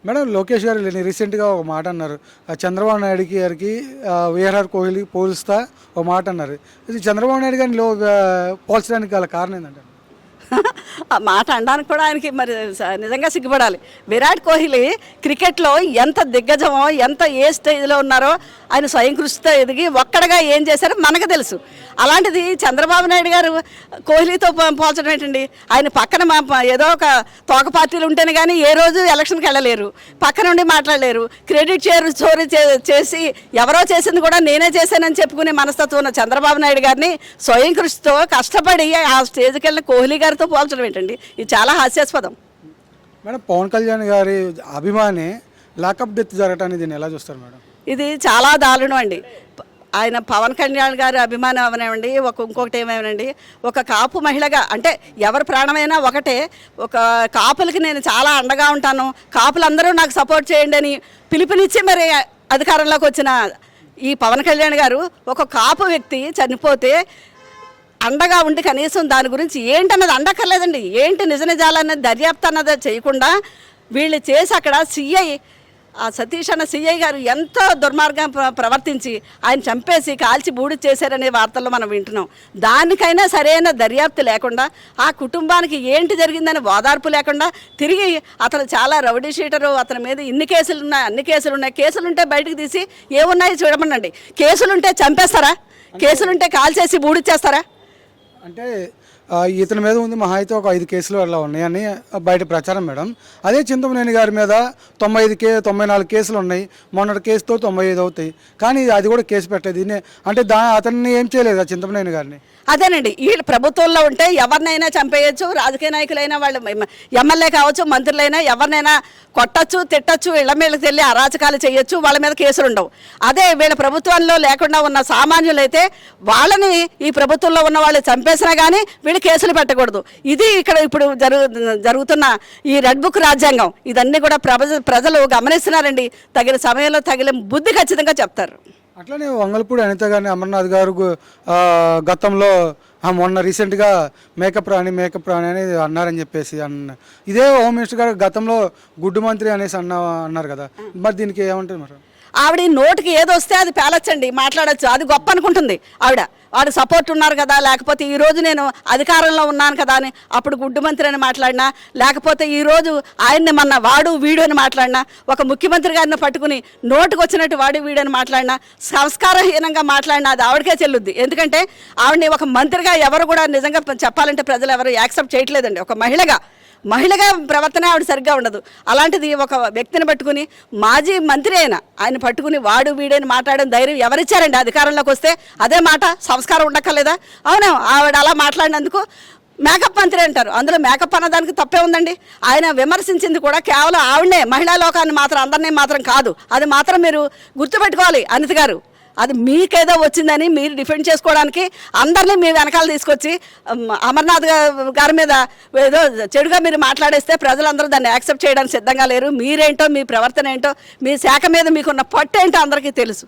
Madam Lokesh గారు రీసెంట్గా ఒక మాట అన్నారు. చంద్రబాబు నాయుడు గారికి విరాట్ కోహ్లీ పోలుస్తా ఒక మాట అన్నారు. ఇది చంద్రబాబు నాయుడు గారిని పోల్చడానికి గల కారణం ఏంటంటే ఆ మాట అనడానికి కూడా ఆయనకి మరి నిజంగా సిగ్గుపడాలి. విరాట్ కోహ్లీ క్రికెట్లో ఎంత దిగ్గజమో, ఎంత ఏ స్టేజ్లో ఉన్నారో ఆయన స్వయం కృషితో ఎదిగి ఒక్కడగా ఏం చేశారో మనకు తెలుసు. అలాంటిది చంద్రబాబు నాయుడు గారు కోహ్లీతో పోల్చడం ఏంటండి? ఆయన పక్కన ఏదో ఒక తోక పార్టీలు ఉంటేనే కానీ ఏ రోజు ఎలక్షన్కి వెళ్ళలేరు, పక్కన ఉండి మాట్లాడలేరు. క్రెడిట్ చోరీ చేసి ఎవరో చేసింది కూడా నేనే చేశానని చెప్పుకునే మనస్తత్వం ఉన్న చంద్రబాబు నాయుడు గారిని స్వయం కృషితో కష్టపడి ఆ స్టేజ్కి వెళ్ళిన కోహ్లీ గారితో పోల్చడం ఏంటండి? ఇది చాలా హాస్యాస్పదం. మేడం పవన్ కళ్యాణ్ గారి అభిమాని లాకప్ డెత్ జరగటాన్ని దీన్ని ఎలా చూస్తారు మేడం? ఇది చాలా దారుణం అండి. ఆయన పవన్ కళ్యాణ్ గారి అభిమానం అవనివ్వండి, ఇంకొకటి ఏమేనండి, ఒక కాపు మహిళగా అంటే ఎవరి ప్రాణమైనా ఒకటే. ఒక కాపులకి నేను చాలా అండగా ఉంటాను, కాపులందరూ నాకు సపోర్ట్ చేయండి అని పిలుపునిచ్చి మరి అధికారంలోకి వచ్చిన ఈ పవన్ కళ్యాణ్ గారు ఒక కాపు వ్యక్తి చనిపోతే అండగా ఉండి కనీసం దాని గురించి ఏంటన్నది అండక్కర్లేదండి. ఏంటి నిజ నిజాలన్నది దర్యాప్తు అన్నది చేయకుండా వీళ్ళు చేసి అక్కడ సిఐ సతీష్ అన్న సిఐ గారు ఎంతో దుర్మార్గం ప్రవర్తించి ఆయన చంపేసి కాల్చి బూడి చేశారనే వార్తల్లో మనం వింటున్నాం. దానికైనా సరైన దర్యాప్తు లేకుండా ఆ కుటుంబానికి ఏంటి జరిగిందని ఓదార్పు లేకుండా తిరిగి అతను చాలా రౌడీ షీటరు, అతని మీద ఇన్ని కేసులు ఉన్నాయి, అన్ని కేసులు ఉన్నాయి, కేసులుంటే బయటకు తీసి ఏమున్నాయి చూడమనండి. కేసులుంటే చంపేస్తారా? కేసులుంటే కాల్చేసి బూడిచ్చేస్తారా? అంటే ఇతని మీద ఉంది మహా అయితే ఒక 5 కేసులు అలా ఉన్నాయని బయట ప్రచారం మేడం. అదే చింతమనేని గారి మీద 94 కేసులు ఉన్నాయి. మొన్నటి కేసుతో 95 అవుతాయి. కానీ అది కూడా కేసు పెట్టేది అంటే అతన్ని ఏం చేయలేదు ఆ చింతమనేని గారిని. అదేనండి, వీళ్ళు ప్రభుత్వంలో ఉంటే ఎవరినైనా చంపేయచ్చు, రాజకీయ నాయకులైనా వాళ్ళు ఎమ్మెల్యే కావచ్చు, మంత్రులైనా ఎవరినైనా కొట్టచ్చు, తిట్టచ్చు, ఇళ్ల మీదకి వెళ్ళి అరాచకాలు చేయొచ్చు, వాళ్ళ మీద కేసులు ఉండవు. అదే వీళ్ళ ప్రభుత్వంలో లేకుండా ఉన్న సామాన్యులైతే వాళ్ళని ఈ ప్రభుత్వంలో ఉన్న వాళ్ళు చంపేసినా కానీ వీళ్ళు కేసులు పెట్టకూడదు. ఇది ఇక్కడ ఇప్పుడు జరుగుతున్న ఈ రెడ్ బుక్ రాజ్యాంగం. ఇదన్నీ కూడా ప్రజలు గమనిస్తున్నారండి. తగిన సమయంలో తగిన బుద్ధి ఖచ్చితంగా చెప్తారు. అట్లనే వంగలపూడి అనిత గారిని అమర్నాథ్ గారు గతంలో మొన్న రీసెంట్గా మేకప్ రాణి అని అన్నారని చెప్పేసి ఇదే హోమ్ మినిస్టర్ గారు గతంలో గుడ్డు మంత్రి అనేసి అన్నారు కదా, మరి దీనికి ఏమంటారు మరి? ఆవిడ నోటికి ఏది వస్తే అది పేలొచ్చండి, మాట్లాడచ్చు, అది గొప్ప అనుకుంటుంది ఆవిడ. వాడు సపోర్ట్ ఉన్నారు కదా, లేకపోతే ఈరోజు నేను అధికారంలో ఉన్నాను కదా అని అప్పుడు గుడ్డు మంత్రి అని మాట్లాడినా, లేకపోతే ఈరోజు ఆయన్ని మన వాడు వీడు అని మాట్లాడినా, ఒక ముఖ్యమంత్రి గారిని పట్టుకుని నోటుకు వచ్చినట్టు వాడు వీడు అని మాట్లాడినా, సంస్కారహీనంగా మాట్లాడినా అది ఆవిడకే చెల్లుద్ది. ఎందుకంటే ఆవిడని ఒక మంత్రిగా ఎవరు కూడా నిజంగా చెప్పాలంటే ప్రజలు ఎవరు యాక్సెప్ట్ చేయట్లేదండి. ఒక మహిళగా ప్రవర్తన ఆవిడ సరిగ్గా ఉండదు. అలాంటిది ఒక వ్యక్తిని పట్టుకుని మాజీ మంత్రి ఆయన పట్టుకుని వాడు వీడని మాట్లాడడం ధైర్యం ఎవరిచ్చారండి? అధికారంలోకి వస్తే అదే మాట సంస్కారం ఉండక్కర్లేదా? అవును, ఆవిడ అలా మాట్లాడినందుకు మేకప్ మంత్రి అంటారు. అందులో మేకప్ అన్నదానికి తప్పే ఉందండి. ఆయన విమర్శించింది కూడా కేవలం ఆవిడనే, మహిళా లోకాన్ని మాత్రం, అందరినీ మాత్రం కాదు. అది మాత్రం మీరు గుర్తుపెట్టుకోవాలి అనిత గారు. అది మీకేదో వచ్చిందని మీరు డిఫెండ్ చేసుకోవడానికి అందరినీ మీ వెనకాల తీసుకొచ్చి అమర్నాథ్ గారి మీద ఏదో చెడుగా మీరు మాట్లాడేస్తే ప్రజలందరూ దాన్ని యాక్సెప్ట్ చేయడానికి సిద్ధంగా లేరు. మీరేంటో, మీ ప్రవర్తన ఏంటో, మీ శాఖ మీద మీకున్న పట్టు ఏంటో అందరికీ తెలుసు.